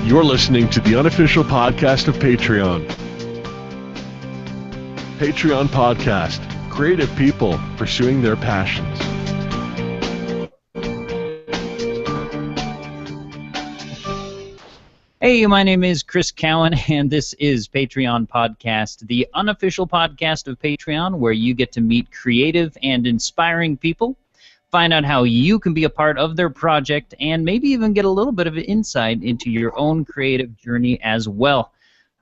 You're listening to the unofficial podcast of Patreon. Patreon Podcast. Creative people pursuing their passions. Hey, my name is Chris Cowan, and this is Patreon Podcast, the unofficial podcast of Patreon, where you get to meet creative and inspiring people, find out how you can be a part of their project, and maybe even get a little bit of insight into your own creative journey as well.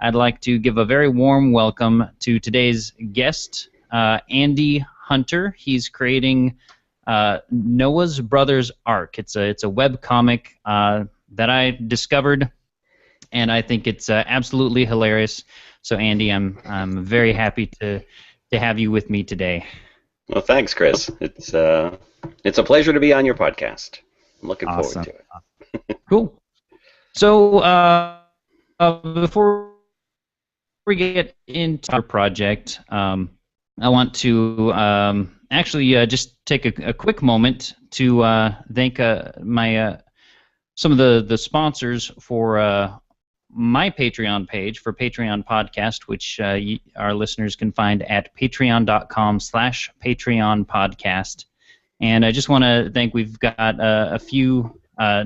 I'd like to give a very warm welcome to today's guest, Andy Hunter. He's creating Noah's Brothers Ark. It's a webcomic that I discovered, and I think it's absolutely hilarious. So, Andy, I'm very happy to have you with me today. Well, thanks, Chris. It's a pleasure to be on your podcast. I'm looking forward to it. Cool. So, before we get into our project, I want to actually just take a quick moment to thank some of the sponsors for my Patreon page for Patreon Podcast, which our listeners can find at patreon.com/Patreon Podcast. And I just want to thank, we've got a few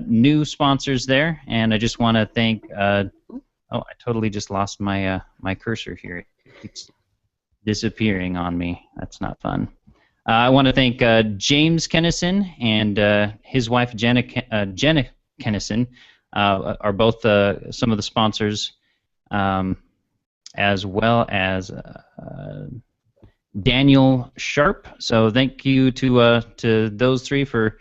new sponsors there, and I just want to thank, I totally just lost my my cursor here. It keeps disappearing on me. That's not fun. I want to thank James Kennison and his wife Jenna Kennison. Are both some of the sponsors, as well as Daniel Sharp. So thank you to those three for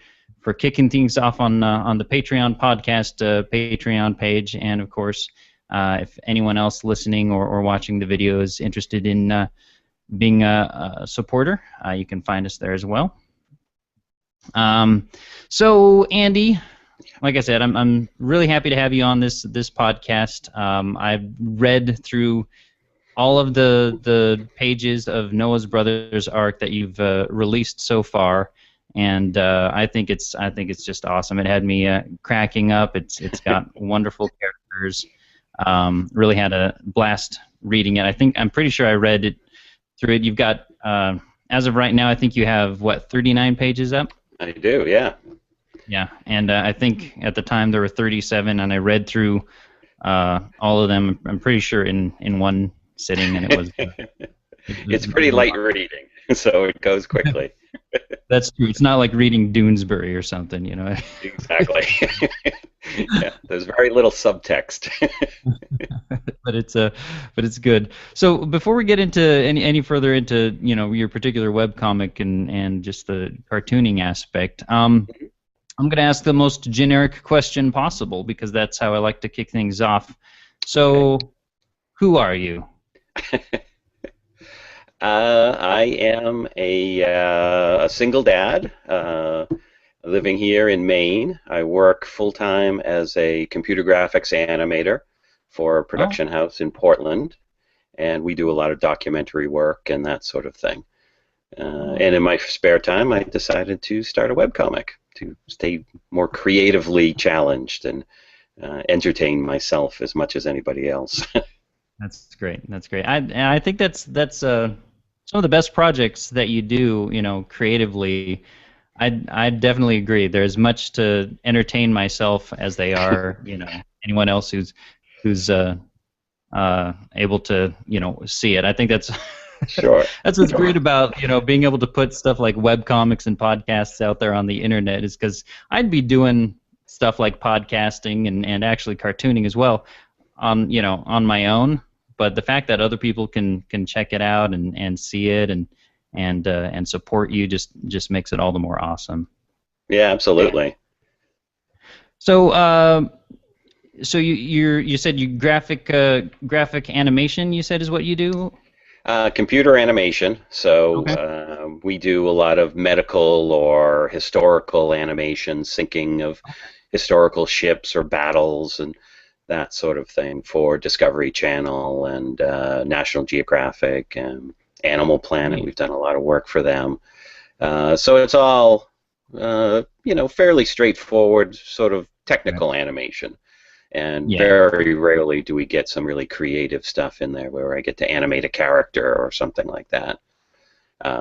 kicking things off on the Patreon podcast Patreon page, and of course, if anyone else listening or watching the video is interested in being a supporter, you can find us there as well. So Andy, like I said, I'm really happy to have you on this podcast. I've read through all of the pages of Noah's Brothers Ark that you've released so far, and I think it's just awesome. It had me cracking up. It's got wonderful characters. Really had a blast reading it. I'm pretty sure I read it through it. You've got as of right now, I think you have 39 pages up. I do, yeah. Yeah, and I think at the time there were 37, and I read through all of them. I'm pretty sure in one sitting, and it was. It's pretty light reading, so it goes quickly. That's true. It's not like reading Doonesbury or something, you know. Exactly. Yeah, there's very little subtext. but it's good. So before we get into any further into your particular webcomic and just the cartooning aspect, I'm going to ask the most generic question possible, because that's how I like to kick things off. So, who are you? I am a single dad living here in Maine. I work full-time as a computer graphics animator for a production house in Portland, and we do a lot of documentary work and that sort of thing. And in my spare time, I decided to start a webcomic to stay more creatively challenged and entertain myself as much as anybody else. That's great. That's great. I think that's some of the best projects that you do, creatively. I definitely agree. They're as much to entertain myself as they are, anyone else who's able to, see it. I think that's. Sure. That's what's great about being able to put stuff like webcomics and podcasts out there on the internet, is because I'd be doing stuff like podcasting and actually cartooning as well on my own, but the fact that other people can check it out and see it and support you just makes it all the more awesome. Yeah, absolutely. So you said you graphic animation, you said, is what you do? Computer animation, so we do a lot of medical or historical animation, syncing of historical ships or battles and that sort of thing for Discovery Channel and National Geographic and Animal Planet. We've done a lot of work for them. So it's all, fairly straightforward, sort of technical animation. And Yeah. very rarely do we get some really creative stuff in there where I get to animate a character or something like that,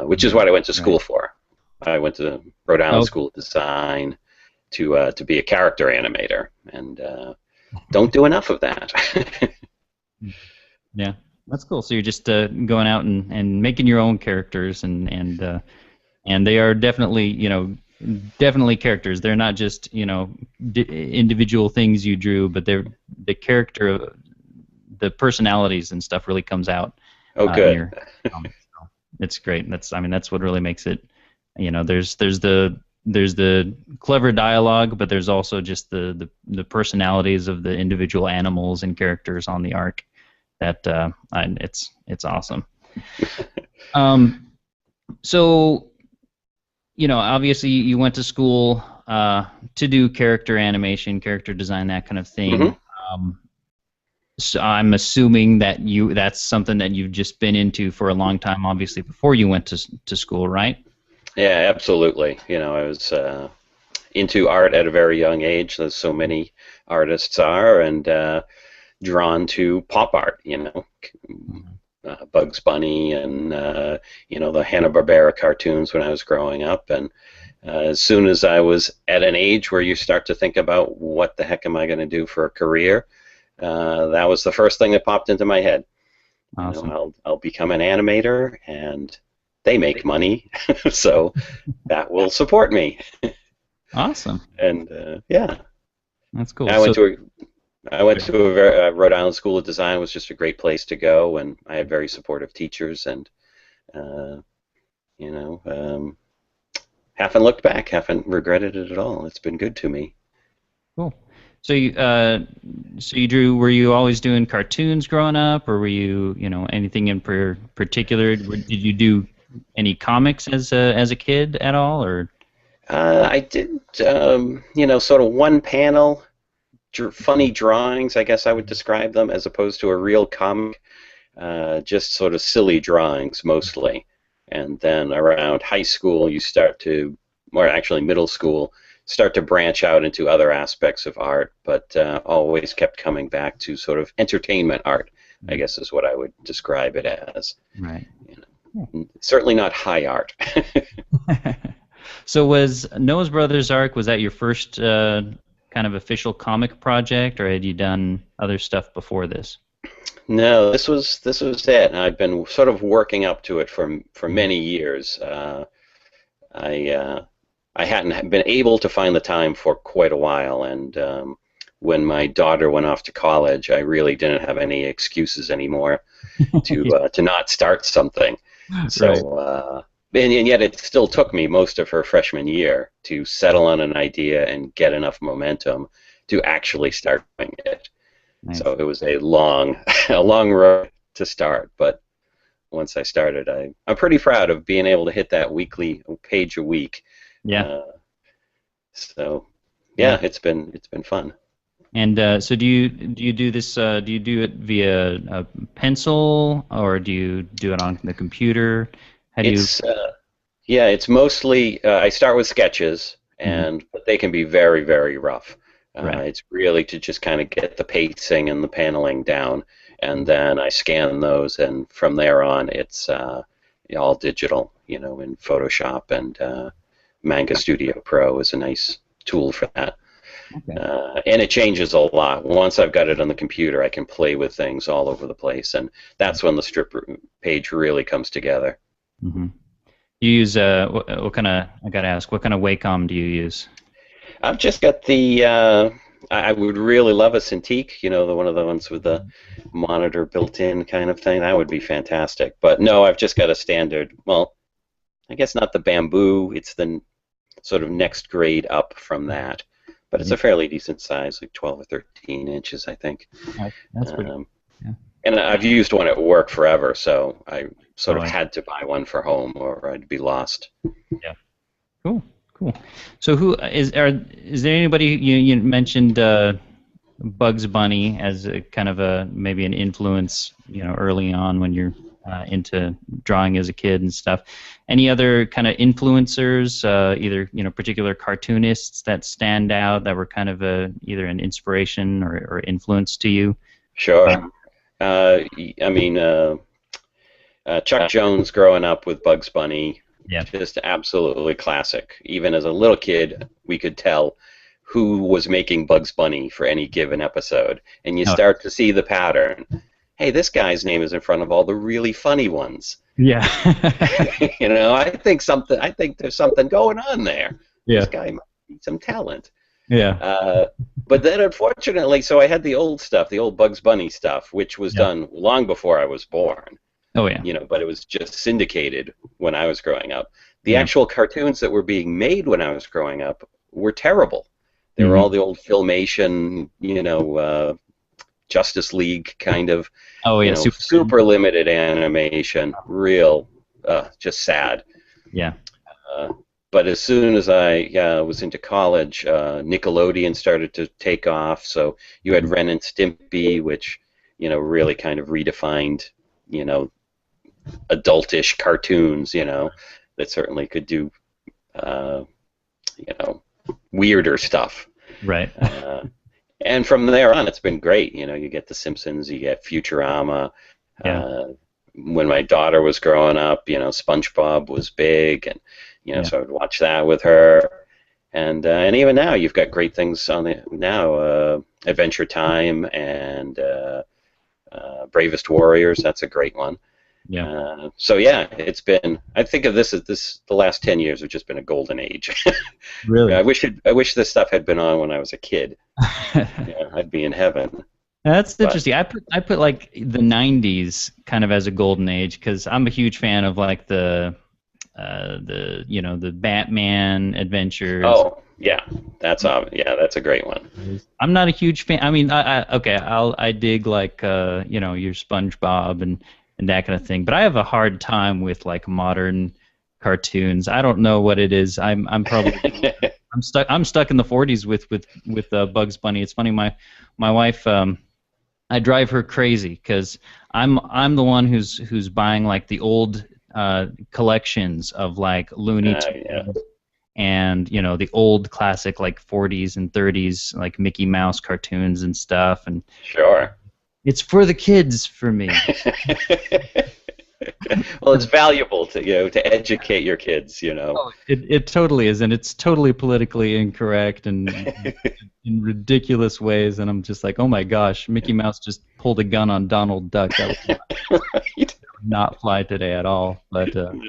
which is what I went to school for. I went to Rhode Island School of Design to be a character animator, and don't do enough of that. Yeah, that's cool. So you're just going out and making your own characters, and they are definitely, definitely characters. They're not just, individual things you drew, but they're the character, the personalities and stuff really comes out. Oh, good. In your comics. So it's great. That's what really makes it. There's the clever dialogue, but there's also just the personalities of the individual animals and characters on the arc. That it's awesome. So, obviously you went to school to do character animation, character design, that kind of thing. So I'm assuming that that's something that you've just been into for a long time, obviously, before you went to school, right? Yeah, absolutely. I was into art at a very young age, as so many artists are, and drawn to pop art, Bugs Bunny and the Hanna-Barbera cartoons when I was growing up. And as soon as I was at an age where you start to think about what the heck am I going to do for a career, that was the first thing that popped into my head. Awesome. I'll become an animator, and they make money, so that will support me. Awesome. And yeah, that's cool. I went to a Rhode Island School of Design. It was just a great place to go, and I had very supportive teachers, and haven't looked back, haven't regretted it at all. It's been good to me. Cool. So you drew. Were you always doing cartoons growing up, or were you, anything in particular? Did you do any comics as a kid at all, or? I did, sort of one panel. Funny drawings, I guess I would describe them, as opposed to a real comic, just sort of silly drawings mostly. And then around high school, you start to, or actually middle school, start to branch out into other aspects of art, but always kept coming back to sort of entertainment art, I guess is what I would describe it as. Right. Certainly not high art. So was Noah's Brothers Ark, was that your first kind of official comic project, or had you done other stuff before this? No, this was it. I've been sort of working up to it for many years. I hadn't been able to find the time for quite a while, and when my daughter went off to college, I really didn't have any excuses anymore to not start something. So. And yet it still took me most of her freshman year to settle on an idea and get enough momentum to actually start doing it. Nice. So it was a long road to start, but once I started, I'm pretty proud of being able to hit that weekly page a week. Yeah. So yeah, it's been fun. And so do you do this? Do you do it via a pencil, or do you do it on the computer? It's mostly I start with sketches, but they can be very, very rough. Right. It's really to just kind of get the pacing and the paneling down, and then I scan those, and from there on it's all digital, in Photoshop, and Manga Studio Pro is a nice tool for that. Okay. And it changes a lot. Once I've got it on the computer, I can play with things all over the place, and that's when the strip page really comes together. Mm-hmm. You use what kind of? I gotta ask, what kind of Wacom do you use? I've just got the. I would really love a Cintiq, one of the ones with the monitor built-in kind of thing. That would be fantastic. But no, I've just got a standard. Well, I guess not the Bamboo. It's the sort of next grade up from that. But it's a fairly decent size, like 12 or 13 inches, I think. That's pretty. Yeah. And I've used one at work forever, so I sort of had to buy one for home, or I'd be lost. Yeah. Cool. So who is there anybody you mentioned Bugs Bunny as a kind of maybe an influence, early on when you're into drawing as a kid and stuff. Any other kind of influencers, either particular cartoonists that stand out that were kind of either an inspiration or influence to you? Sure. I mean, Chuck Jones growing up with Bugs Bunny, just absolutely classic. Even as a little kid, we could tell who was making Bugs Bunny for any given episode, and you start to see the pattern. Hey, this guy's name is in front of all the really funny ones. Yeah. I think there's something going on there. Yeah. This guy might need some talent. Yeah. But then, unfortunately, so I had the old stuff, the old Bugs Bunny stuff, which was done long before I was born. Oh, yeah. But it was just syndicated when I was growing up. The actual cartoons that were being made when I was growing up were terrible. They were all the old Filmation, Justice League kind of, super limited animation, real, just sad. Yeah. But as soon as I was into college, Nickelodeon started to take off. So you had Ren and Stimpy, which really kind of redefined adultish cartoons, that certainly could do weirder stuff. Right. And from there on, it's been great. You get The Simpsons, you get Futurama. When my daughter was growing up, SpongeBob was big, and so I would watch that with her. And even now, you've got great things on the now. Adventure Time and Bravest Warriors. That's a great one. Yeah. It's been. I think of this as the last 10 years have just been a golden age. Really. I wish this stuff had been on when I was a kid. I'd be in heaven. That's interesting. I put like the '90s kind of as a golden age because I'm a huge fan of like the Batman adventures. Oh yeah, that's a great one. I'm not a huge fan. I mean, I dig like your SpongeBob and that kind of thing, but I have a hard time with like modern cartoons. I don't know what it is. I'm probably I'm stuck in the '40s with Bugs Bunny. It's funny, my wife. I drive her crazy because I'm the one who's buying like the old collections of like Looney Tunes and the old classic like 40s and 30s like Mickey Mouse cartoons and stuff, and sure, it's for the kids for me. Well, it's valuable to educate your kids. Oh, it totally is, and it's totally politically incorrect and in ridiculous ways. And I'm just like, oh my gosh, Mickey Mouse just pulled a gun on Donald Duck. That would not fly today at all. But so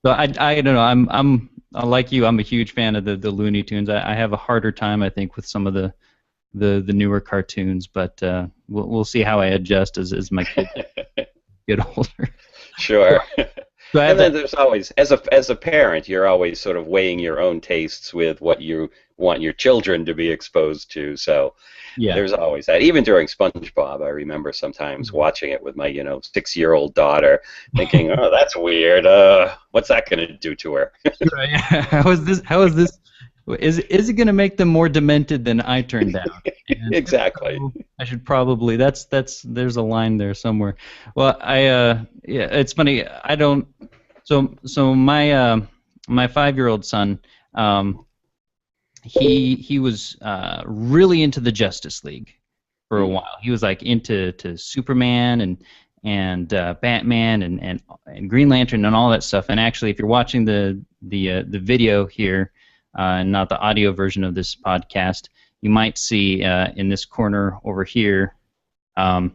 I don't know. I'm like you. I'm a huge fan of the Looney Tunes. I have a harder time, I think, with some of the newer cartoons. But we'll see how I adjust as my kids get older. Sure. And then there's always, as a parent, you're always sort of weighing your own tastes with what you want your children to be exposed to. So there's always that. Even during SpongeBob, I remember sometimes watching it with my 6-year-old daughter, thinking, "Oh, that's weird. What's that going to do to her?" Right. How is this? Is it going to make them more demented than I turned out? And exactly. I should probably. There's a line there somewhere. Well, it's funny. I don't. So my 5-year-old son, he was really into the Justice League for a while. He was like into Superman and Batman and Green Lantern and all that stuff. And actually, if you're watching the video here. And not the audio version of this podcast, you might see in this corner over here, on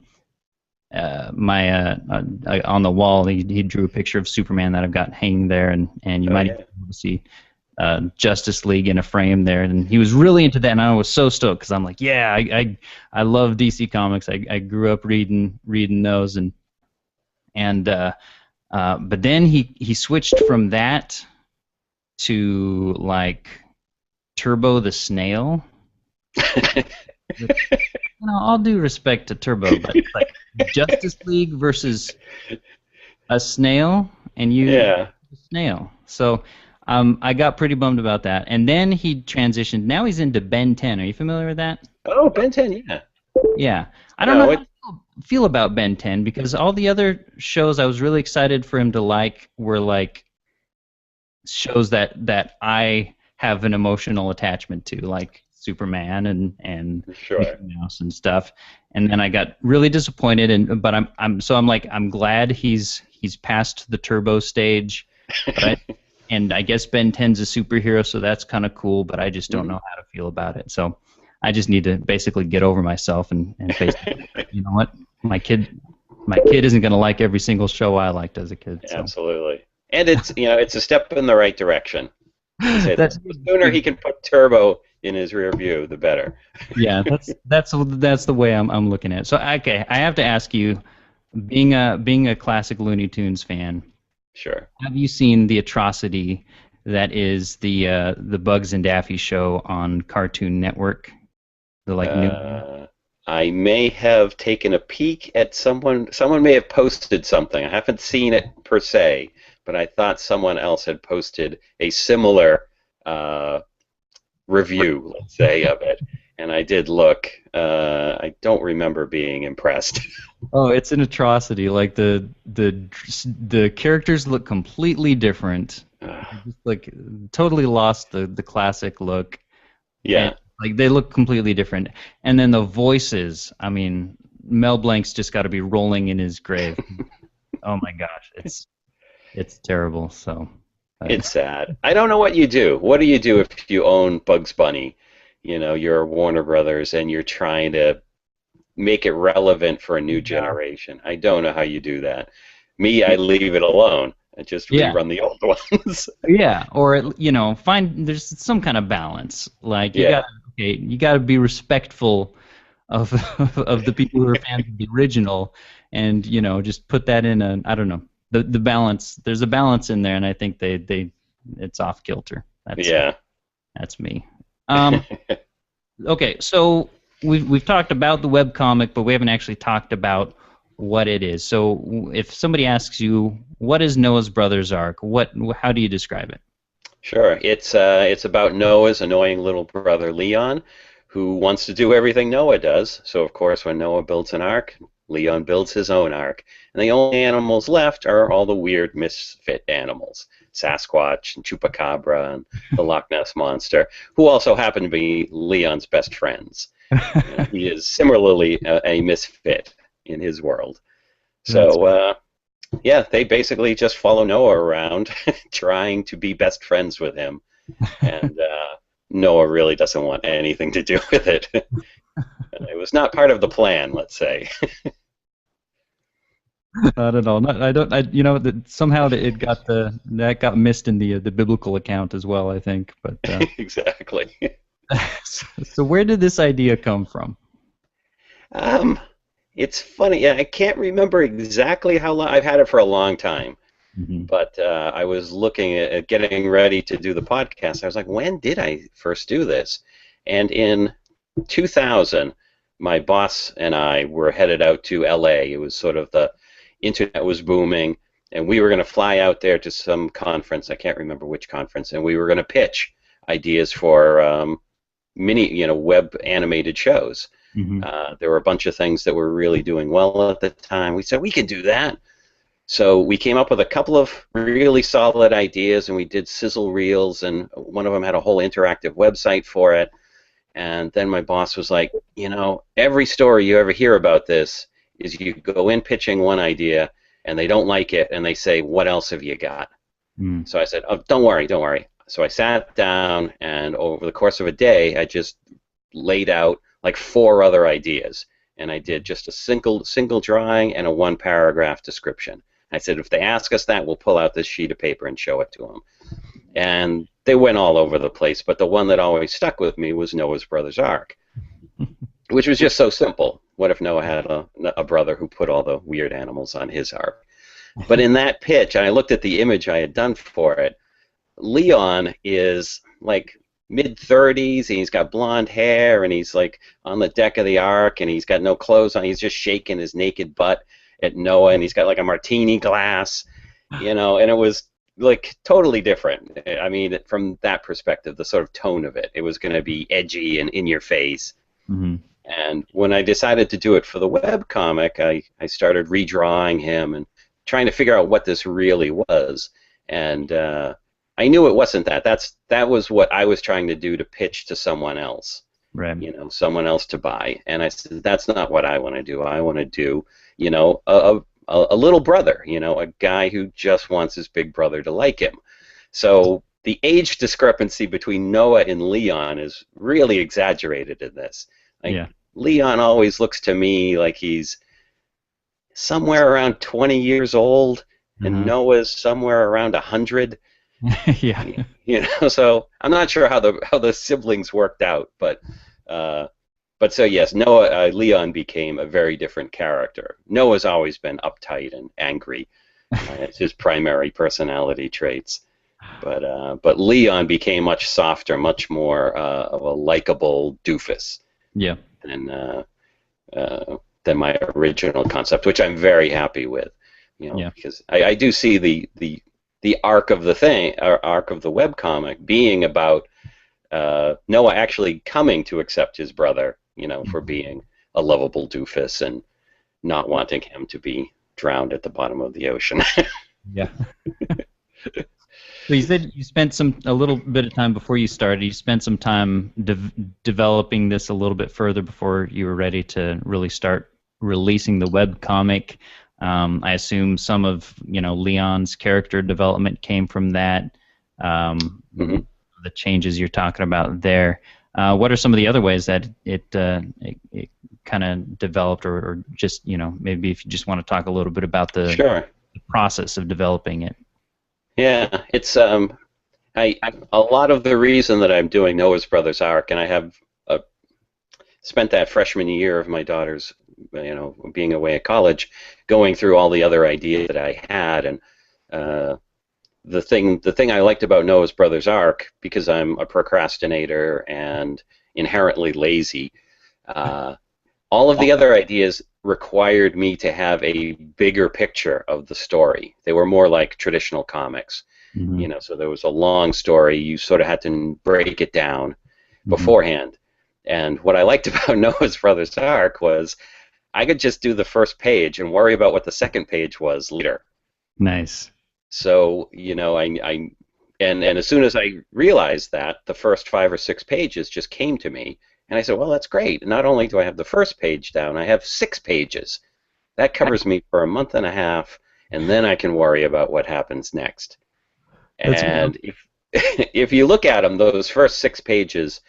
the wall, he drew a picture of Superman that I've got hanging there, and you might be able to see Justice League in a frame there, and he was really into that, and I was so stoked because I'm like, I love DC Comics. I grew up reading those, but then he switched from that to like Turbo the Snail. All due respect to Turbo, but like Justice League versus a snail, and a snail. So I got pretty bummed about that. And then he transitioned. Now he's into Ben 10. Are you familiar with that? Oh, Ben 10, yeah. Yeah. I don't No, know it, how I feel about Ben 10 because all the other shows I was really excited for him to like were like shows that I have an emotional attachment to, like Superman and Mickey sure. Mouse and stuff. And then I got really disappointed, and but I'm glad he's past the turbo stage, but I guess Ben 10's a superhero, so that's kind of cool. But I just don't know how to feel about it. So I just need to basically get over myself and face the fact that, you know what, my kid isn't going to like every single show I liked as a kid. So. Absolutely. And it's a step in the right direction. Say That's the sooner he can put turbo in his rear view, the better. Yeah, that's the way I'm looking at it. So okay, I have to ask you, being a classic Looney Tunes fan, Sure. have you seen the atrocity that is the Bugs and Daffy show on Cartoon Network? The new. I may have taken a peek at someone. Someone may have posted something. I haven't seen it per se, but I thought someone else had posted a similar review, let's say, of it. And I did look. I don't remember being impressed. Oh, it's an atrocity. Like the characters look completely different. Just, like totally lost the classic look. Yeah. And, like they look completely different. And then the voices. I mean, Mel Blanc's just got to be rolling in his grave. Oh my gosh, it's terrible. So. It's sad. I don't know what you do. What do you do if you own Bugs Bunny? You're Warner Brothers and you're trying to make it relevant for a new generation. I don't know how you do that. Me, I leave it alone. I just rerun the old ones. Yeah, or there's some kind of balance. Like you got to be respectful of of the people who are fans of the original, and just put that in I don't know. The balance, there's a balance in there, and I think it's off kilter. That's me. Okay, so we've talked about the webcomic, but we haven't actually talked about what it is. So if somebody asks you, what is Noah's Brothers Ark? How do you describe it? Sure. It's about Noah's annoying little brother Leon, who wants to do everything Noah does. So of course, when Noah builds an ark, Leon builds his own ark. And the only animals left are all the weird misfit animals. Sasquatch and Chupacabra and the Loch Ness Monster, who also happen to be Leon's best friends. He is similarly a misfit in his world. So, they basically just follow Noah around trying to be best friends with him. And Noah really doesn't want anything to do with it. It was not part of the plan, let's say. Not at all. Somehow it got missed in the biblical account as well, I think. But exactly. So where did this idea come from? It's funny. Yeah, I can't remember exactly how long. I've had it for a long time. But I was looking at getting ready to do the podcast. I was like, when did I first do this? And in 2000, my boss and I were headed out to LA. It was sort of the internet was booming, and we were going to fly out there to some conference. I can't remember which conference, and we were going to pitch ideas for web animated shows. There were a bunch of things that were really doing well at the time. We said we could do that. So we came up with a couple of really solid ideas, and we did sizzle reels, and one of them had a whole interactive website for it. And then my boss was like, every story you ever hear about this is you go in pitching one idea, and they don't like it, and they say, what else have you got? So I said, oh, don't worry. So I sat down, and over the course of a day, I just laid out like 4 other ideas. And I did just a single drawing and a 1-paragraph description. I said, if they ask us that, we'll pull out this sheet of paper and show it to them. And they went all over the place, but the one that always stuck with me was Noah's Brothers Ark, which was just so simple. What if Noah had a brother who put all the weird animals on his ark? But in that pitch, and I looked at the image I had done for it, Leon is like mid-30s, and he's got blonde hair, and he's like on the deck of the ark, and he's got no clothes on. He's just shaking his naked butt at Noah, and he's got like a martini glass, and it was like totally different. I mean, from that perspective, the sort of tone of it, it was going to be edgy and in your face. And when I decided to do it for the webcomic, I started redrawing him and trying to figure out what this really was. And I knew it wasn't that. That was what I was trying to do to pitch to someone else. Right. You know, someone else to buy. And I said, that's not what I want to do. I want to do, you know, a little brother, you know, a guy who just wants his big brother to like him. So the age discrepancy between Noah and Leon is really exaggerated in this. Like, Yeah. Leon always looks to me like he's somewhere around 20 years old, and Noah's somewhere around 100. Yeah. You know, so I'm not sure how the siblings worked out, but so yes, Leon became a very different character. Noah's always been uptight and angry. It's his primary personality traits. But Leon became much softer, much more of a likable doofus. Yeah. Than my original concept, which I'm very happy with. You know, because I do see the arc of the thing, or arc of the webcomic, being about Noah actually coming to accept his brother, you know, for being a lovable doofus and not wanting him to be drowned at the bottom of the ocean. Yeah. So you said you spent a little bit of time before you started. You spent some time developing this a little bit further before you were ready to really start releasing the webcomic. I assume some of Leon's character development came from that. The changes you're talking about there. What are some of the other ways that it kind of developed, or just maybe if you just want to talk a little bit about the process of developing it. Yeah, it's a lot of the reason that I'm doing Noah's Brothers Ark, and I have spent that freshman year of my daughter's, being away at college, going through all the other ideas that I had, and the thing I liked about Noah's Brothers Ark, because I'm a procrastinator and inherently lazy, all of the other ideas required me to have a bigger picture of the story. They were more like traditional comics. So there was a long story. You sort of had to break it down beforehand. And what I liked about Noah's Brothers Ark was I could just do the first page and worry about what the second page was later. Nice. So, and as soon as I realized that, the first 5 or 6 pages just came to me. And I said, well, that's great. Not only do I have the first page down, I have 6 pages. That covers me for a month and a half, and then I can worry about what happens next. And if you look at them, those first 6 pages,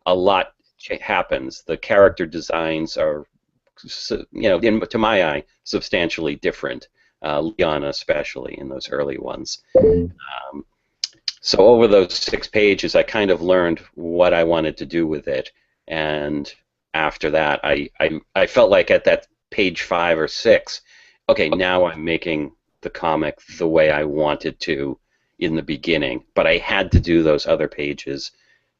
a lot happens. The character designs are, to my eye, substantially different. Leon especially in those early ones. So over those 6 pages, I kind of learned what I wanted to do with it. And after that, I felt like at that page 5 or 6, okay, now I'm making the comic the way I wanted to in the beginning. But I had to do those other pages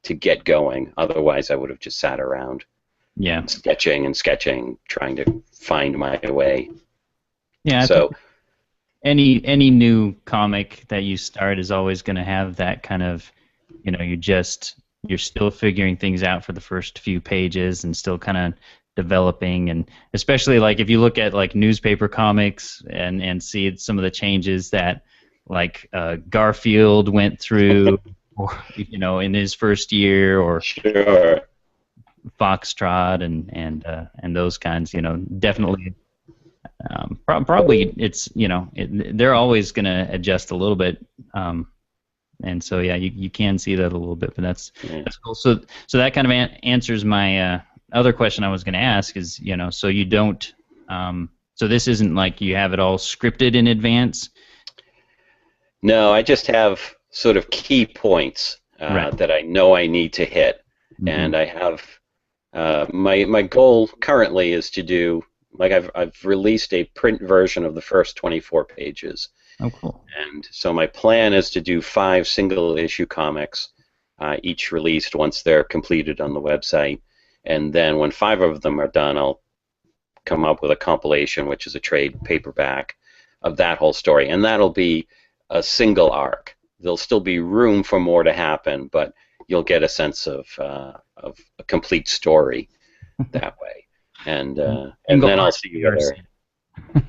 to get going. Otherwise, I would have just sat around, sketching and sketching, trying to find my way. Yeah. So any new comic that you start is always going to have that kind of, you're still figuring things out for the first few pages and still kind of developing, and especially like if you look at like newspaper comics and see some of the changes that like Garfield went through, or in his first year, or Foxtrot and those kinds, definitely. Probably it's they're always going to adjust a little bit. And so you can see that a little bit, but that's cool. So that kind of answers my other question I was going to ask is so you don't so this isn't like you have it all scripted in advance. No, I just have sort of key points that I know I need to hit, and I have my goal currently is to do, like, I've released a print version of the first 24 pages. Oh, cool. And so my plan is to do 5 single-issue comics, each released once they're completed on the website. And then when 5 of them are done, I'll come up with a compilation, which is a trade paperback of that whole story. And that'll be a single arc. There'll still be room for more to happen, but you'll get a sense of a complete story. that way. And Single then I'll arc see the ARC. other.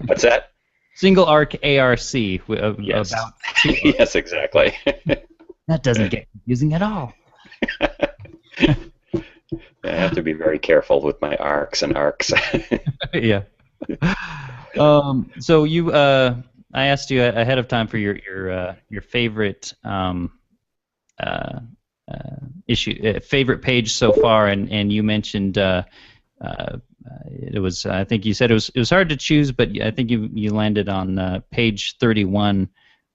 What's that? Single arc ARC. Yes. About two arcs. Yes, exactly. That doesn't get confusing at all. I have to be very careful with my arcs and arcs. Yeah. So I asked you ahead of time for your favorite favorite page so far, and you mentioned it was, I think you said it was hard to choose, but I think you landed on page 31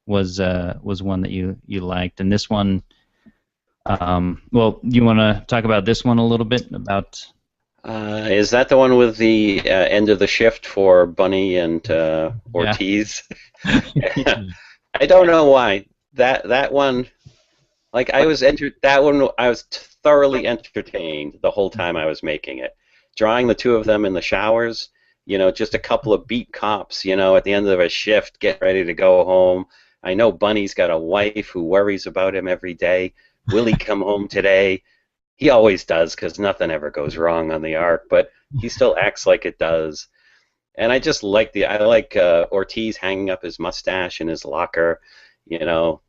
was one that you liked, and this one. Well, you want to talk about this one a little bit about? Is that the one with the end of the shift for Bunny and Ortiz? Yeah. I don't know why that one. Like I was thoroughly entertained the whole time I was making it. Drawing the two of them in the showers, just a couple of beat cops, at the end of a shift, getting ready to go home. I know Bunny's got a wife who worries about him every day. Will he come home today? He always does, because nothing ever goes wrong on the Ark, but he still acts like it does. And I just like Ortiz hanging up his mustache in his locker.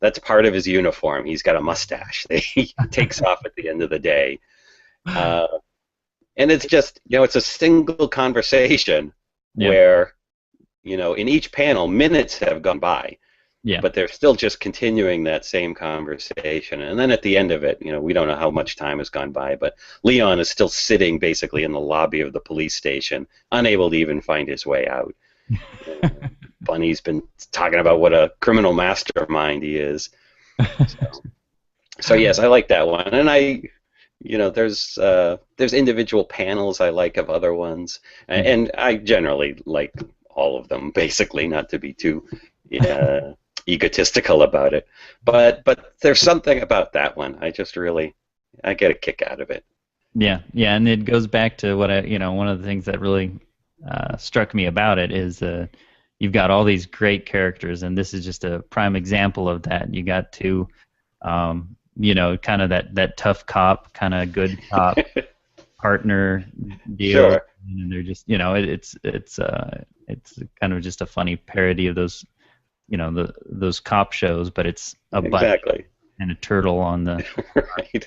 That's part of his uniform. He's got a mustache that he takes off at the end of the day. And it's just, it's a single conversation where, in each panel, minutes have gone by. Yeah. But they're still just continuing that same conversation. And then at the end of it, we don't know how much time has gone by, but Leon is still sitting basically in the lobby of the police station, unable to even find his way out. Bunny's been talking about what a criminal mastermind he is. So yes, I like that one. And there's individual panels I like of other ones. And I generally like all of them, basically, not to be too egotistical about it, but there's something about that one I get a kick out of it. Yeah, and it goes back to what one of the things that really struck me about it is you've got all these great characters, and this is just a prime example of that. You got two, kind of that tough cop, kind of good cop partner deal, sure. And they're just it's kind of just a funny parody of those. Those cop shows, but it's a bunny and a turtle on the right.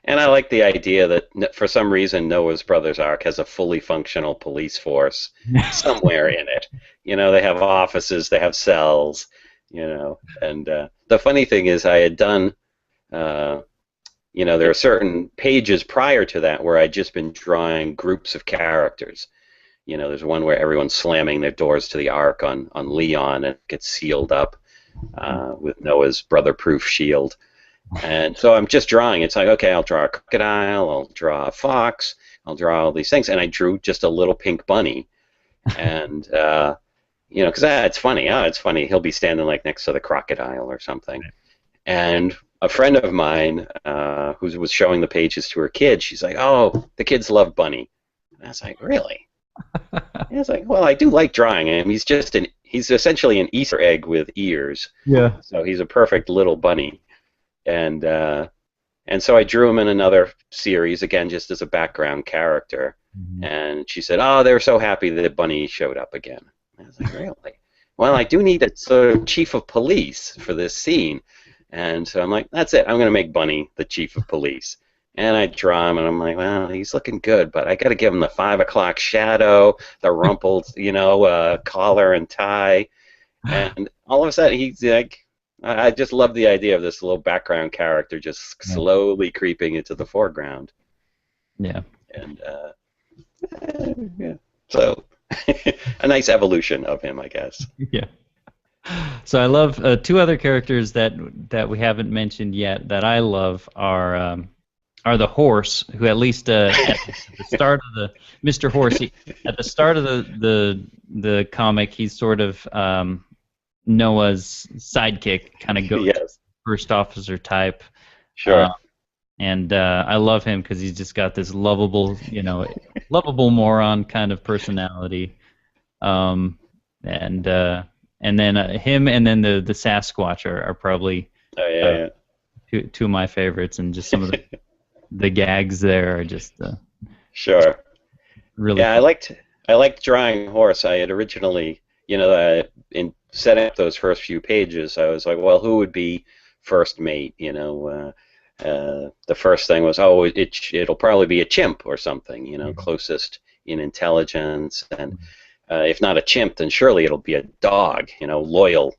And I like the idea that for some reason Noah's Brothers Ark has a fully functional police force somewhere in it. They have offices, they have cells, and the funny thing is I had done, there are certain pages prior to that where I'd just been drawing groups of characters. There's one where everyone's slamming their doors to the Ark on Leon, and it gets sealed up with Noah's brother-proof shield. And so I'm just drawing. It's like, okay, I'll draw a crocodile, I'll draw a fox, I'll draw all these things. And I drew just a little pink bunny. And, because it's funny. It's funny. He'll be standing like next to the crocodile or something. And a friend of mine who was showing the pages to her kids, she's like, oh, the kids love Bunny. And I was like, really? And it's like, well, I do like drawing him. He's essentially an Easter egg with ears. Yeah. So he's a perfect little bunny. And so I drew him in another series, again, just as a background character. Mm-hmm. And she said, oh, they're so happy that Bunny showed up again. And I was like, really? Well, I do need a sort of chief of police for this scene. And so I'm like, that's it. I'm going to make Bunny the chief of police. And I draw him, and I'm like, well, he's looking good, but I got to give him the 5 o'clock shadow, the rumpled, collar and tie. And all of a sudden, he's like, I just love the idea of this little background character just slowly creeping into the foreground. Yeah. And, so, a nice evolution of him, I guess. Yeah. So I love two other characters that we haven't mentioned yet that I love are the horse, who at least at the start of the Mr. Horsey, at the start of the comic, he's sort of Noah's sidekick, kind of first officer type. Sure. And I love him because he's just got this lovable moron kind of personality. And then him and then the Sasquatch are probably two of my favorites, and just some of the gags there are just Sure. Really Yeah, fun. I liked drawing horse. I had originally, in setting up those first few pages, I was like, well, who would be first mate? The first thing was, oh, it'll probably be a chimp or something, closest in intelligence, and if not a chimp, then surely it'll be a dog, loyal,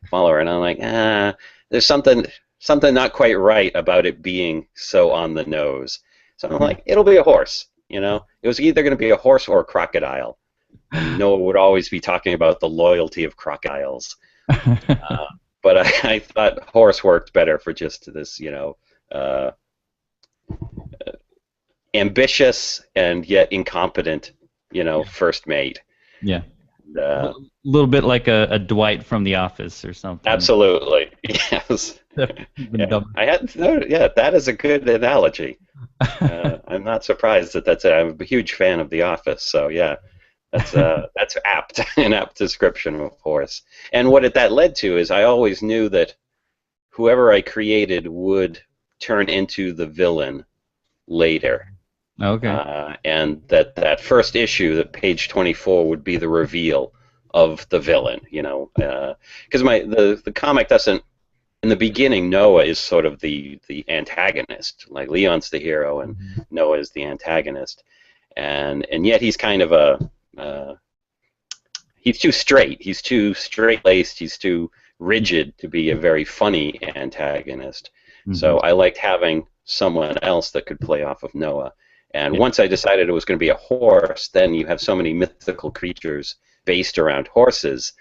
follower. And I'm like, there's something not quite right about it being so on the nose. So I'm like, it'll be a horse. It was either going to be a horse or a crocodile. And Noah would always be talking about the loyalty of crocodiles. But I thought horse worked better for just this, ambitious and yet incompetent, first mate. Yeah. A little bit like a Dwight from The Office or something. Absolutely, yes. That is a good analogy. I'm not surprised that's it. I'm a huge fan of The Office, so yeah, that's apt, an apt description of horse. And what that led to is I always knew that whoever I created would turn into the villain later. Okay. And that first issue, that page 24, would be the reveal of the villain. Because the comic doesn't. In the beginning, Noah is sort of the antagonist. Like Leon's the hero, and Noah is the antagonist, and yet he's kind of he's too straight. He's too straight-laced. He's too rigid to be a very funny antagonist. So I liked having someone else that could play off of Noah. And once I decided it was going to be a horse, then you have so many mythical creatures based around horses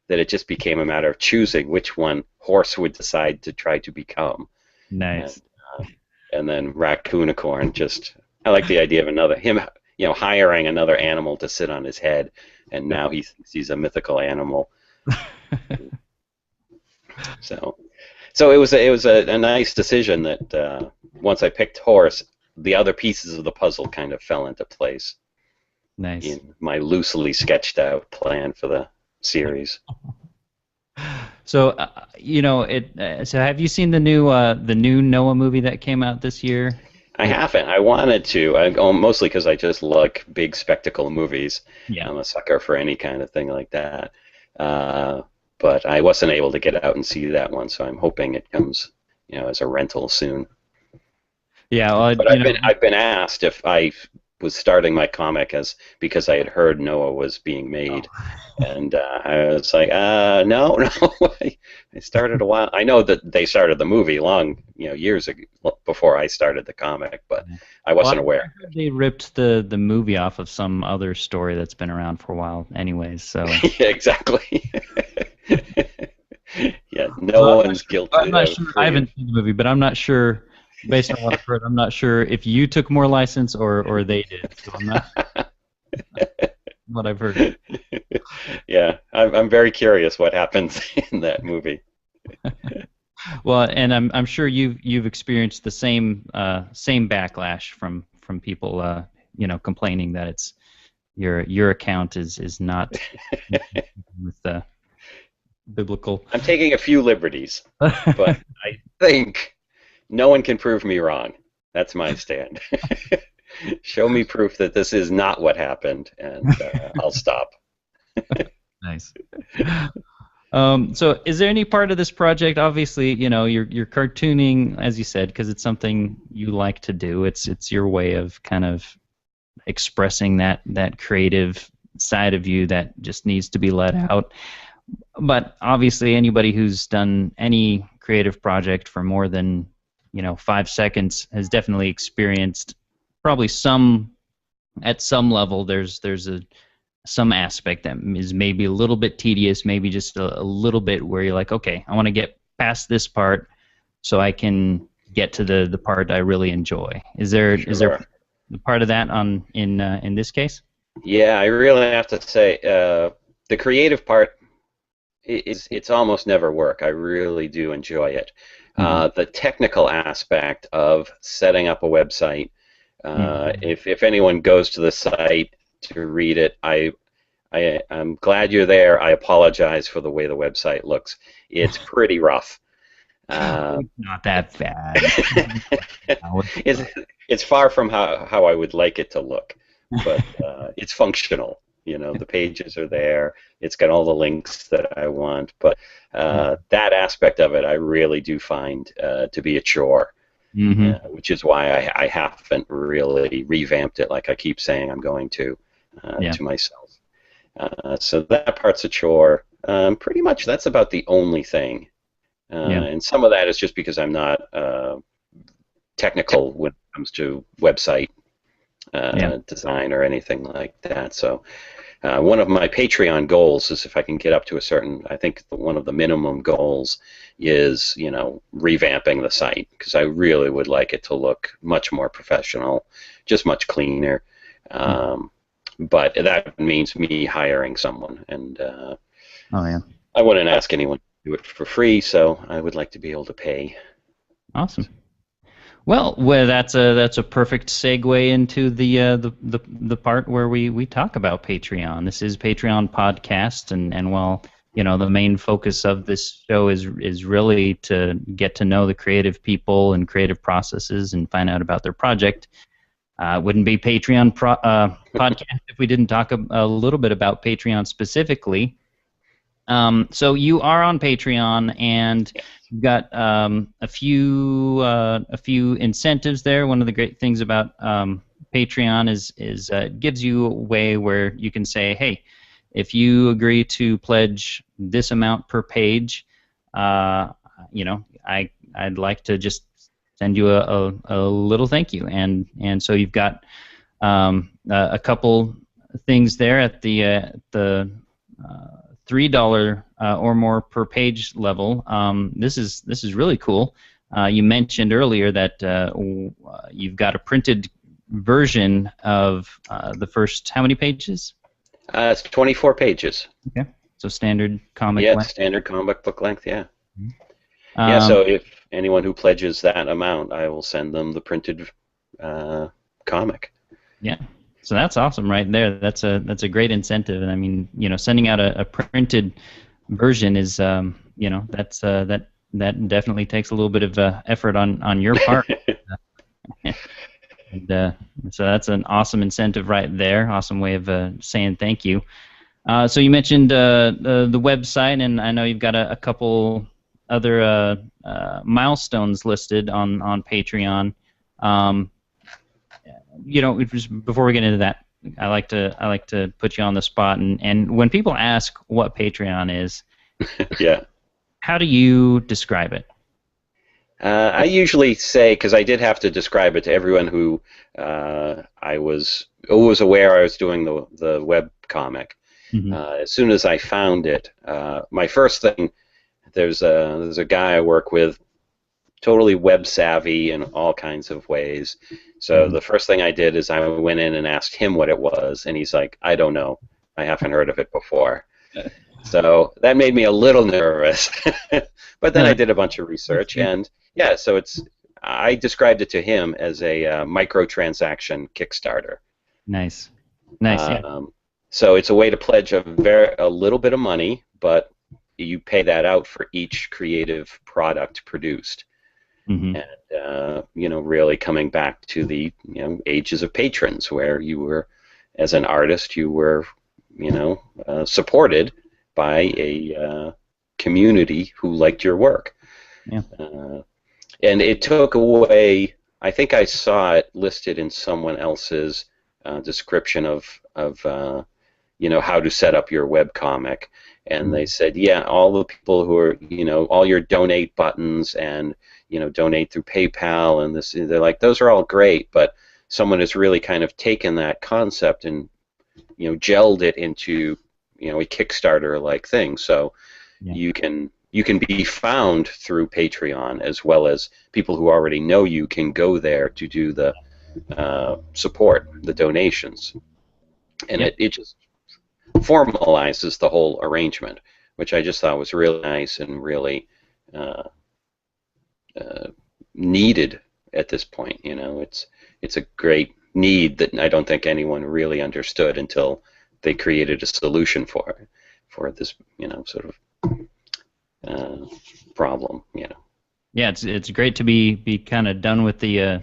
that it just became a matter of choosing which one horse would decide to try to become. Nice. And then Raccoonicorn, I like the idea of him hiring another animal to sit on his head, and now he's a mythical animal. So it was a nice decision that once I picked horse, the other pieces of the puzzle kind of fell into place. Nice. In my loosely sketched out plan for the series. So so have you seen the new Noah movie that came out this year? I haven't. I wanted to. Mostly because I just like big spectacle movies. Yeah. I'm a sucker for any kind of thing like that. But I wasn't able to get out and see that one, so I'm hoping it comes, as a rental soon. Yeah. Well, but I've been asked if I was starting my comic because I had heard Noah was being made, and I was like, no. I started a while. I know that they started the movie years ago before I started the comic, but I wasn't aware. I heard they ripped the movie off of some other story that's been around for a while, anyways. So yeah, exactly. Yeah, no one's guilty. I'm not sure. I haven't seen the movie, but I'm not sure. Based on what I've heard, I'm not sure if you took more license or they did. So I'm not what I've heard. Yeah, I'm very curious what happens in that movie. Well, and I'm sure you've experienced the same backlash from people complaining that it's your account is not with the biblical. I'm taking a few liberties, but I think no one can prove me wrong. That's my stand. Show me proof that this is not what happened, and I'll stop. Nice. So is there any part of this project, obviously, you're cartooning, as you said, because it's something you like to do. It's your way of kind of expressing that creative side of you that just needs to be let out. But obviously anybody who's done any creative project for more than 5 seconds has definitely experienced probably at some level there's some aspect that is maybe a little bit tedious, maybe just a little bit where you're like, okay, I want to get past this part so I can get to the part I really enjoy. Is there a part of that in this case? Yeah, I really have to say the creative part it's almost never work. I really do enjoy it. The technical aspect of setting up a website, if anyone goes to the site to read it, I'm glad you're there. I apologize for the way the website looks. It's pretty rough. Not that bad. it's, it's far from how I would like it to look, but it's functional. The pages are there. It's got all the links that I want, but that aspect of it I really do find to be a chore, which is why I haven't really revamped it like I keep saying I'm going to myself. So that part's a chore. Pretty much that's about the only thing. And some of that is just because I'm not technical when it comes to website design or anything like that. So one of my Patreon goals is if I can get up to a certain, I think one of the minimum goals is, revamping the site, because I really would like it to look much more professional, just much cleaner. But that means me hiring someone, and I wouldn't ask anyone to do it for free, so I would like to be able to pay. Awesome. Well, that's a perfect segue into the part where we talk about Patreon. This is Patreon podcast, and while the main focus of this show is really to get to know the creative people and creative processes and find out about their project. It wouldn't be Patreon podcast if we didn't talk a little bit about Patreon specifically. So you are on Patreon, and you've got a few incentives there. One of the great things about Patreon is it gives you a way where you can say, hey, if you agree to pledge this amount per page, I'd like to just send you a little thank you, and so you've got a couple things there at the $3 or more per page level. This is really cool. You mentioned earlier that you've got a printed version of the first how many pages? It's 24 pages. Okay, so standard comic length. Yeah, standard comic book length. Yeah. So if anyone who pledges that amount, I will send them the printed comic. Yeah. So that's awesome, right there. That's a great incentive, and I mean, sending out a printed version is, that definitely takes a little bit of effort on your part. And so that's an awesome incentive right there. Awesome way of saying thank you. So you mentioned the website, and I know you've got a couple other milestones listed on Patreon. Before we get into that, I like to put you on the spot, and when people ask what Patreon is, how do you describe it? I usually say, because I did have to describe it to everyone who I was aware I was doing the web comic. As soon as I found it, my first thing, there's a guy I work with, totally web savvy in all kinds of ways. So the first thing I did is I went in and asked him what it was, and he's like, I don't know. I haven't heard of it before. So that made me a little nervous. But then I did a bunch of research, and so I described it to him as a microtransaction Kickstarter. Nice. So it's a way to pledge a little bit of money, but you pay that out for each creative product produced. And really coming back to the ages of patrons, where you were, as an artist, you were supported by a community who liked your work. And it took away, I think I saw it listed in someone else's description of how to set up your webcomic, and they said, all the people who are, all your donate buttons and donate through PayPal and this, they're like, those are all great, but someone has really kind of taken that concept and gelled it into a Kickstarter-like thing. So you can be found through Patreon, as well as people who already know you can go there to do the support, the donations, and it just formalizes the whole arrangement, which I just thought was really nice and really needed at this point. It's a great need that I don't think anyone really understood until they created a solution for this sort of problem. Yeah, it's great to be kind of done with the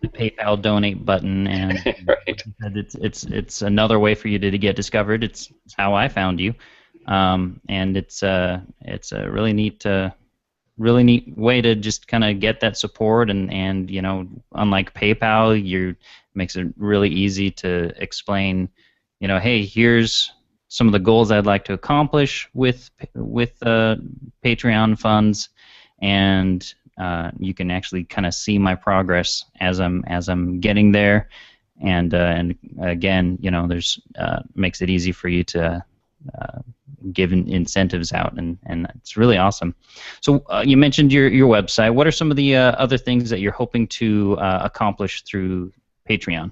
PayPal donate button, and Right. it's another way for you to get discovered. It's how I found you, and it's a really neat way to just kind of get that support, and unlike PayPal, makes it really easy to explain, hey, here's some of the goals I'd like to accomplish with Patreon funds, and you can actually kind of see my progress as I'm getting there, and again, there's makes it easy for you to give incentives out, and it's really awesome. So you mentioned your website. What are some of the other things that you're hoping to accomplish through Patreon?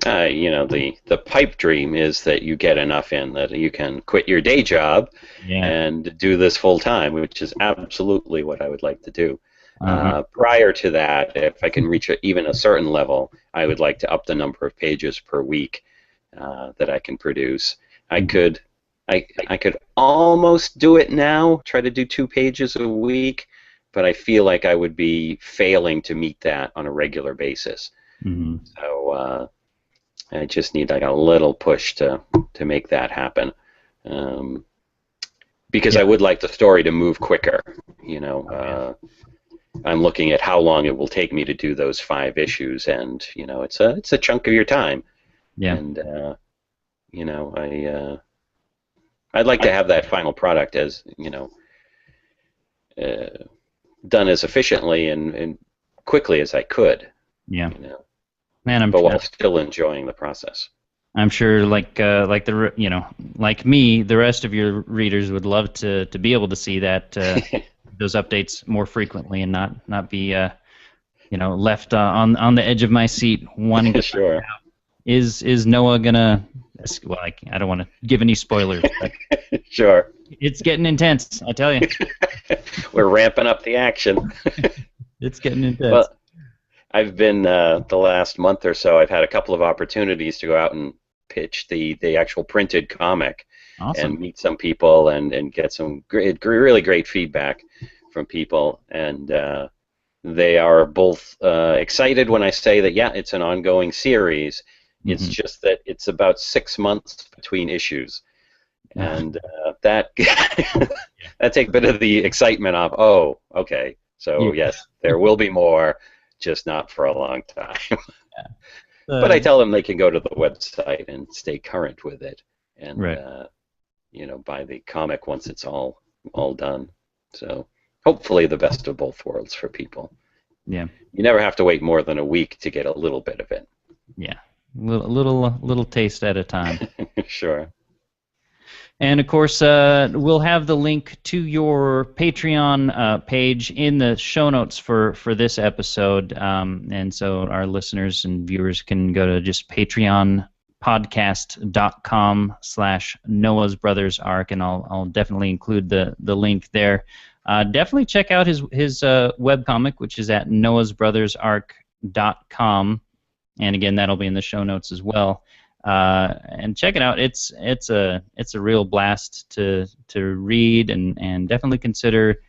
The pipe dream is that you get enough in that you can quit your day job Yeah. and do this full time, which is absolutely what I would like to do. Uh-huh. Prior to that, if I can reach even a certain level, I would like to up the number of pages per week that I can produce. I could almost do it now, try to do 2 pages a week, but I feel like I would be failing to meet that on a regular basis. Mm-hmm. So I just need like a little push to make that happen, because Yeah. I would like the story to move quicker. I'm looking at how long it will take me to do those 5 issues, and it's a chunk of your time. Yeah. And I'd like to have that final product as done as efficiently and quickly as I could. Yeah. Man, but while still enjoying the process. I'm sure, like me, the rest of your readers would love to be able to see that those updates more frequently, and not be left on the edge of my seat wanting to Sure. find out, is Noah gonna? Well, I don't want to give any spoilers, but Sure. it's getting intense, I tell you. We're ramping up the action. It's getting intense. Well, I've been the last month or so, I've had a couple of opportunities to go out and pitch the actual printed comic. Awesome. And meet some people and get some really great feedback from people. And they are both excited when I say that, yeah, it's an ongoing series. Mm-hmm. It's just that it's about 6 months between issues. And that takes a bit of the excitement off. Oh, okay. So, yes, there will be more, just not for a long time. But I tell them they can go to the website and stay current with it. And, right. Buy the comic once it's all done. So hopefully the best of both worlds for people. Yeah. You never have to wait more than a week to get a little bit of it. Yeah. Little taste at a time. Sure. And of course, we'll have the link to your Patreon page in the show notes for this episode, and so our listeners and viewers can go to just patreonpodcast.com/Noah's Brothers Ark, and I'll definitely include the link there. Definitely check out his webcomic, which is at noahsbrothersark.com, and again, that'll be in the show notes as well. And check it out. It's a real blast to read, and definitely consider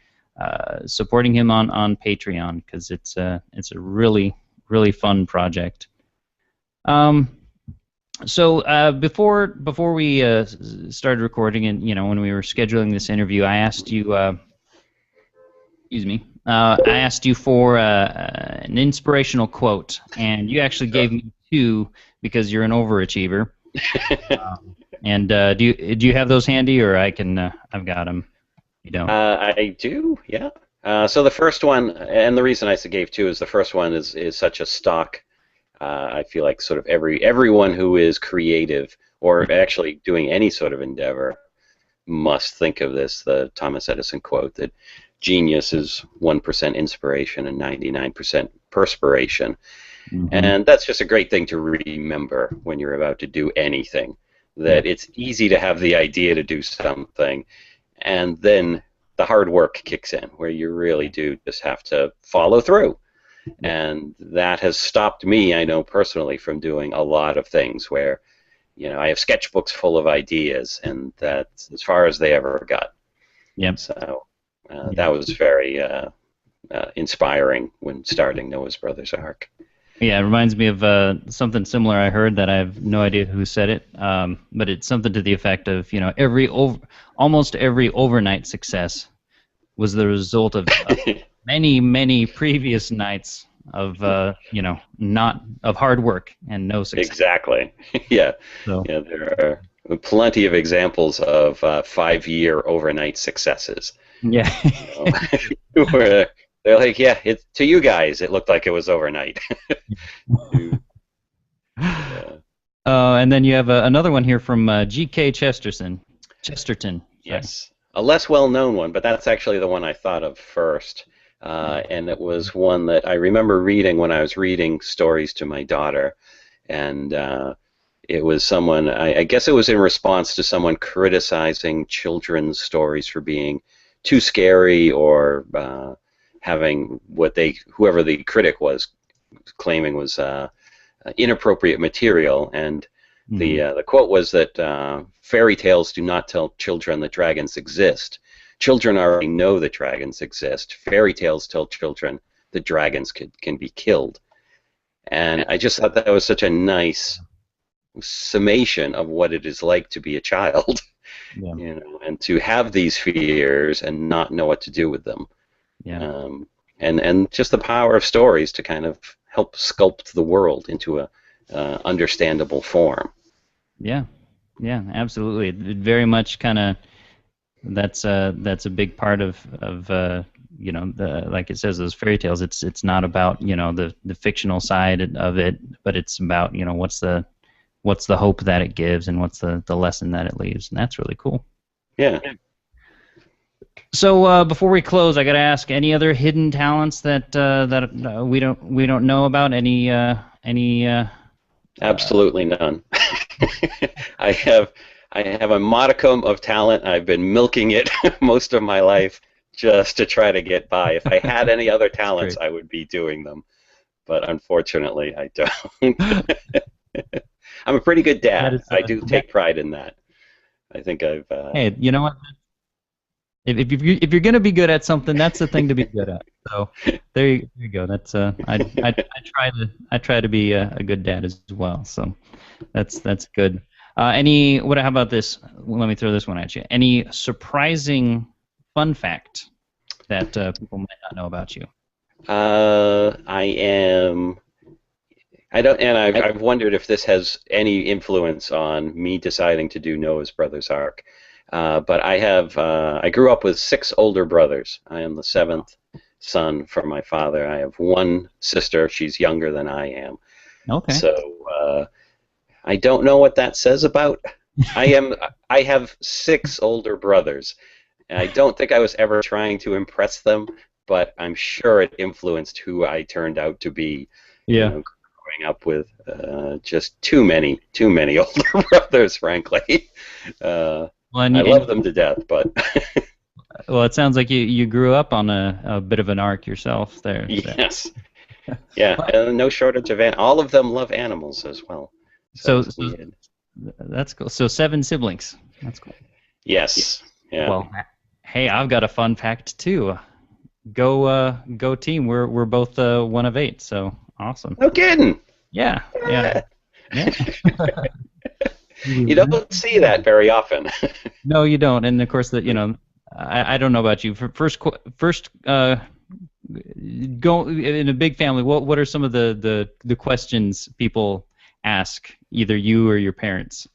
supporting him on Patreon, because it's a really fun project. So before we started recording, and when we were scheduling this interview, I asked you, I asked you for an inspirational quote, and you actually gave me 2 because you're an overachiever. And do you have those handy, or I can? I've got them. You don't? I do. Yeah. So the first one, and the reason I gave 2 is the first one is such a stock. I feel like sort of everyone who is creative or actually doing any sort of endeavor must think of this, the Thomas Edison quote that genius is 1% inspiration and 99% perspiration. Mm-hmm. And that's just a great thing to remember when you're about to do anything, that it's easy to have the idea to do something, and then the hard work kicks in, where you really do just have to follow through. And that has stopped me, I know personally, from doing a lot of things where, I have sketchbooks full of ideas, and that's as far as they ever got. Yep. So that was very inspiring when starting Noah's Brothers Ark. Yeah, it reminds me of something similar I heard that I have no idea who said it, but it's something to the effect of, almost every overnight success was the result of many, many previous nights of, not of hard work and no success. Exactly. Yeah. So. Yeah, there are plenty of examples of 5-year overnight successes. Yeah. Where they're like, yeah, to you guys, it looked like it was overnight. And then you have another one here from G.K. Chesterton. Yes, a less well-known one, but that's actually the one I thought of first. And it was one that I remember reading when I was reading stories to my daughter. And it was someone, I guess it was in response to someone criticizing children's stories for being too scary or having whoever the critic was claiming was inappropriate material. And the quote was that fairy tales do not tell children that dragons exist. Children already know that dragons exist. Fairy tales tell children that dragons can be killed. And I just thought that was such a nice summation of what it is like to be a child, and to have these fears and not know what to do with them. Yeah. And just the power of stories to kind of help sculpt the world into a understandable form. Yeah, absolutely. It very much kind of that's a big part of like it says, those fairy tales. It's not about the fictional side of it, but it's about what's the hope that it gives and what's the lesson that it leaves, and that's really cool. Yeah. So before we close, I got to ask: any other hidden talents that we don't know about? Any? Absolutely none. I have a modicum of talent. I've been milking it most of my life just to try to get by. If I had any other talents, I would be doing them, but unfortunately, I don't. I'm a pretty good dad. I do take pride in that. I think I've. Hey, you know what? If you're gonna be good at something, that's the thing to be good at. So there you go. That's I try to be a good dad as well. So that's good. How about this? Let me throw this one at you. Any surprising fun fact that people might not know about you? I've wondered if this has any influence on me deciding to do Noah's Brothers Ark. But I grew up with 6 older brothers. I am the 7th son from my father. I have one sister. She's younger than I am. Okay. So I don't know what that says about. I have 6 older brothers. And I don't think I was ever trying to impress them, but I'm sure it influenced who I turned out to be. Yeah. Growing up with just too many older brothers, frankly. I love them to death, but. Well, it sounds like you grew up on a bit of an ark yourself there. Yes. Yeah, no shortage of all of them love animals as well. So that's cool. So 7 siblings. That's cool. Yes. Yeah. Well, hey, I've got a fun fact too. Go team. We're both 1 of 8. So awesome. No kidding. Yeah. You don't see that very often. No, you don't. And of course, I don't know about you. First, go in a big family. What are some of the questions people ask, either you or your parents?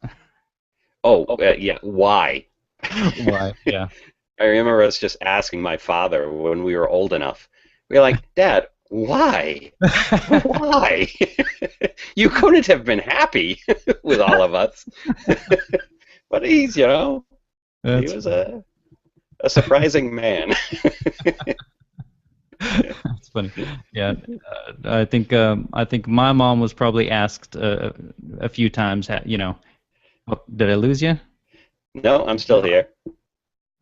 Yeah. Why? Why? Yeah. I remember us just asking my father when we were old enough. We were like, Dad, why? Why? You couldn't have been happy with all of us. But he's, he was a surprising man. That's funny. Yeah, I think my mom was probably asked a few times. Did I lose you? No, I'm still here.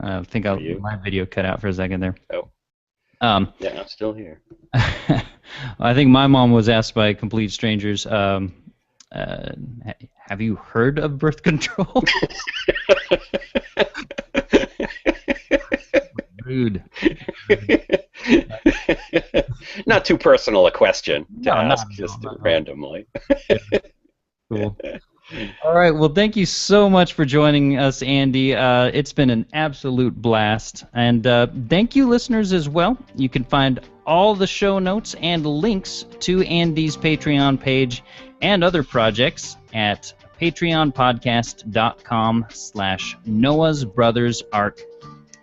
I think my video cut out for a second there. Oh. Yeah, I'm still here. I think my mom was asked by complete strangers, have you heard of birth control? Rude. not too personal a question to No, ask, not at just all, not at all. randomly. Cool. All right. Well, thank you so much for joining us, Andy. It's been an absolute blast. And thank you, listeners, as well. You can find all the show notes and links to Andy's Patreon page and other projects at patreonpodcast.com/Noah's Brothers Ark.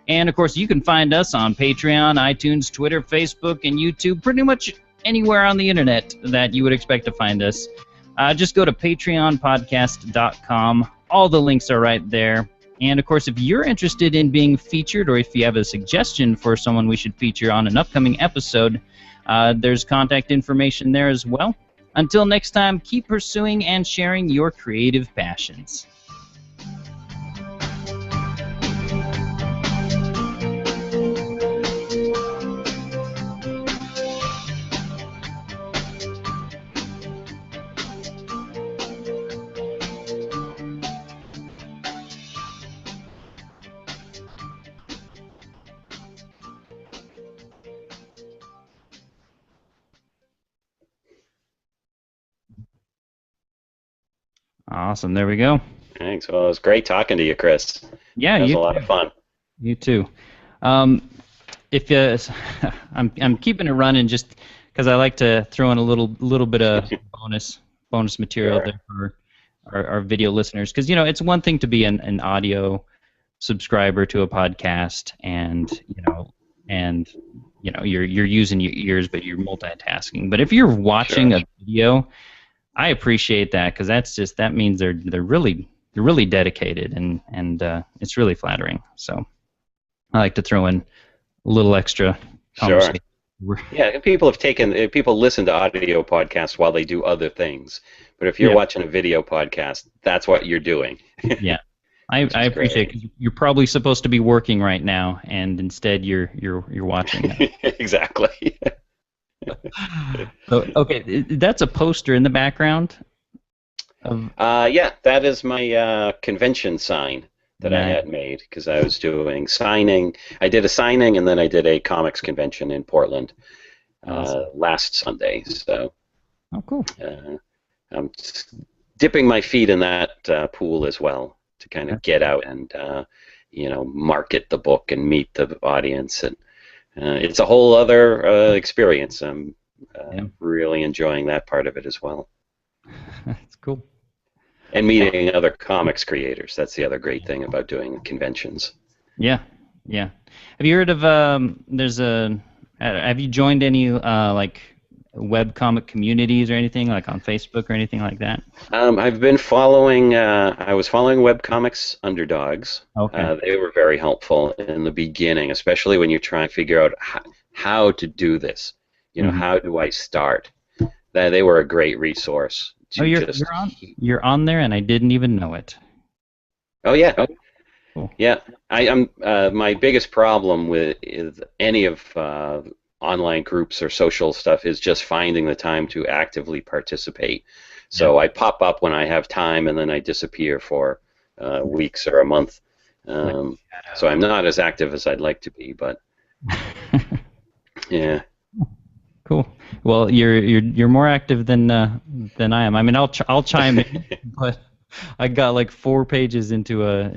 And, of course, you can find us on Patreon, iTunes, Twitter, Facebook, and YouTube, pretty much anywhere on the internet that you would expect to find us. Just go to patreonpodcast.com. All the links are right there. And, of course, if you're interested in being featured or if you have a suggestion for someone we should feature on an upcoming episode, there's contact information there as well. Until next time, keep pursuing and sharing your creative passions. Awesome. There we go. Thanks. Well, it was great talking to you, Chris. Yeah, It was you a lot too. of fun. You too. If I'm keeping it running just because I like to throw in a little bit of bonus material Sure. there for our video listeners, because it's one thing to be an audio subscriber to a podcast and you're using your ears but you're multitasking. But if you're watching Sure. a video, I appreciate that because that means they're really dedicated and it's really flattering. So I like to throw in a little extra conversation. Yeah, people listen to audio podcasts while they do other things. But if you're Yeah. watching a video podcast, that's what you're doing. Yeah, I appreciate it 'cause you're probably supposed to be working right now, and instead you're watching. Exactly. So, okay, that's a poster in the background. Yeah, that is my convention sign that I Nice. had made because I was doing signing. I did a signing and then I did a comics convention in Portland Awesome. last Sunday. So Oh, cool. I'm dipping my feet in that pool as well to kind of get out and market the book and meet the audience, and it's a whole other experience. I'm really enjoying that part of it as well. That's cool. And meeting other comics creators. That's the other great thing about doing conventions. Yeah. Have you heard of have you joined any like webcomic communities or anything like on Facebook or anything like that? I've been following. I was following Webcomics Underdogs. Okay. They were very helpful in the beginning, especially when you're trying to figure out how to do this. How do I start? They were a great resource. You're on there, and I didn't even know it. Oh yeah. Cool. Yeah. I'm my biggest problem with any of online groups or social stuff is just finding the time to actively participate. So I pop up when I have time, and then I disappear for weeks or a month. So I'm not as active as I'd like to be, but yeah. Cool. Well, you're more active than I am. I mean, I'll chime in, but I got like 4 pages into a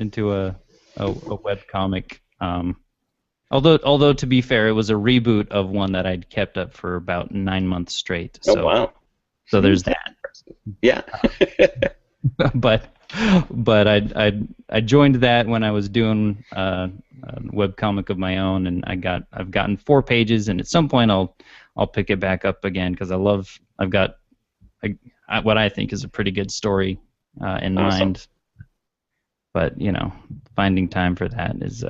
webcomic. Although to be fair, it was a reboot of one that I'd kept up for about 9 months straight. So, Oh wow. So there's that. Yeah. but I joined that when I was doing a webcomic of my own, and I've gotten 4 pages, and at some point I'll pick it back up again because I've got what I think is a pretty good story in mind. But finding time for that is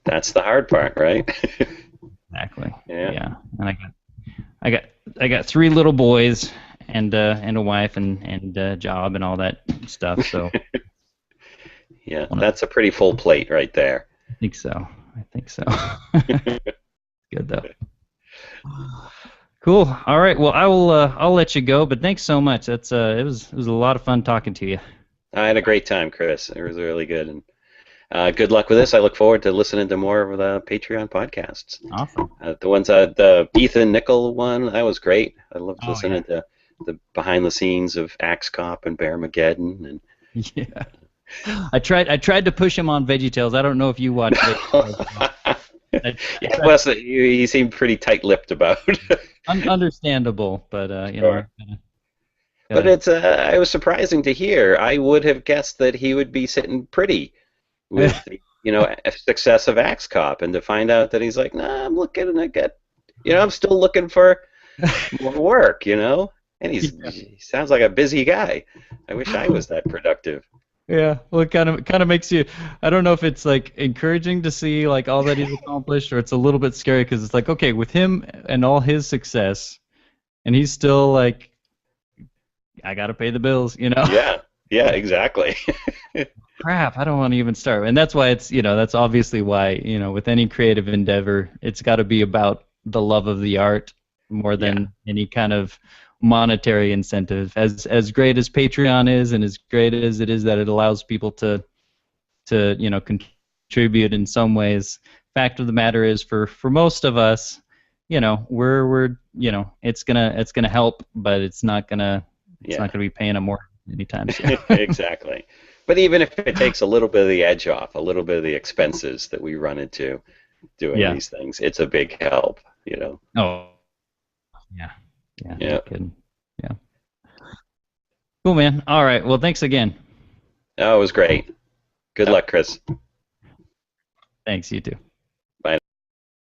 that's the hard part, right? exactly. Yeah. And I got 3 little boys and a wife and a job and all that stuff. So yeah, that's a pretty full plate right there. I think so. Good though. Cool. All right. Well, I'll let you go, but thanks so much. It was a lot of fun talking to you. I had a great time, Chris. It was really good, and Good luck with this. I look forward to listening to more of the Patreon podcasts. Awesome. The ones, the Ethan Nickel one, that was great. I loved Oh, listening to the behind the scenes of Axe Cop and Bearmageddon. And yeah. I tried to push him on VeggieTales. I don't know if you watched it. Yeah, well, he seemed pretty tight-lipped about. Understandable, but you Sure. know. But it was surprising to hear. I would have guessed that he would be sitting pretty with the success of Axe Cop, and to find out that he's like, nah, I'm looking and I'm still looking for more work, and he sounds like a busy guy. I wish I was that productive. Yeah, well, it kind of makes you. I don't know if it's like encouraging to see like all that he's accomplished, or it's a little bit scary because it's like, okay, with him and all his success, and he's still like, I gotta pay the bills, Yeah, exactly. Crap, I don't want to even start, and that's why it's that's obviously why with any creative endeavor, it's got to be about the love of the art more than any kind of monetary incentive. As great as Patreon is, and as great as it is that it allows people to contribute in some ways, fact of the matter is for most of us, we're it's gonna help, but it's not gonna be paying them more anytime soon. Exactly. But even if it takes a little bit of the edge off, a little bit of the expenses that we run into doing these things, it's a big help, Oh, yeah. Yeah. No kidding. Yeah. Cool, man. All right. Well, thanks again. Oh, it was great. Good luck, Chris. Thanks. You too.